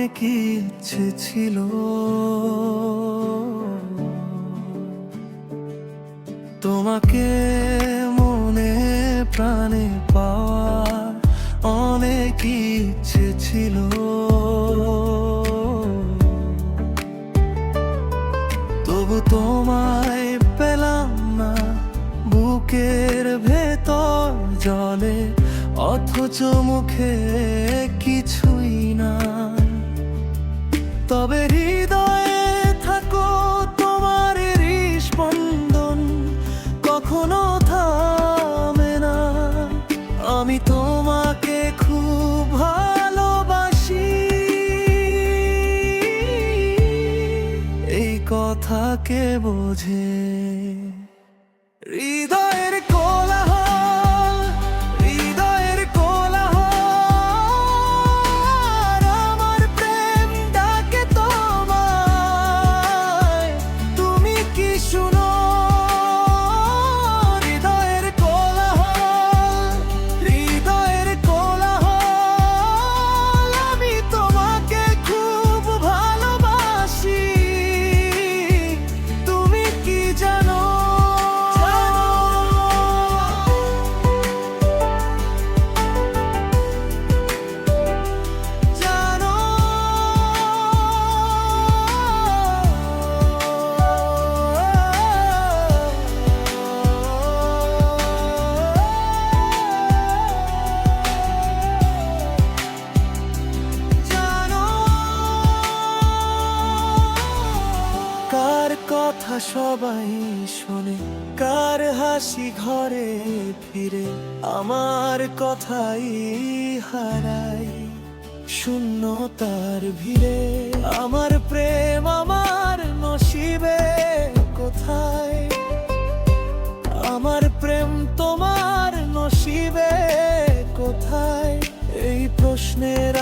অনেক ইচ্ছে ছিল, তোমাকে মনে প্রাণে পাওয়ার অনেক ইচ্ছে ছিল। তবু তোমায় পেলাম না, বুকের ভেতর জলে, অথচ মুখে কিছুই না। তবে হৃদয়ে থাকো তোমার হৃস্পন্দন, কখনো থামে না। আমি তোমাকে খুব ভালোবাসি, এই কথা কে বোঝে? হৃদয়ের কোলাহল, হৃদয়ের কোলাহল, আমার প্রেম ডাকে তোমায়, তুমি কি শুনো? হৃদয়ের কোলাহল, হৃদয়ের কোলাহল, আমি তোমাকে খুব ভালোবাসি, তুমি কি জানো? কার কথা সবাই শোনে, কার হাসি ঘরে ফিরে, আমার কথাই হারাই শূন্যতার ভিড়ে। আমার প্রেম আমার নসিবে কোথায়? আমার প্রেম তোমার নসিবে কোথায়? এই প্রশ্নের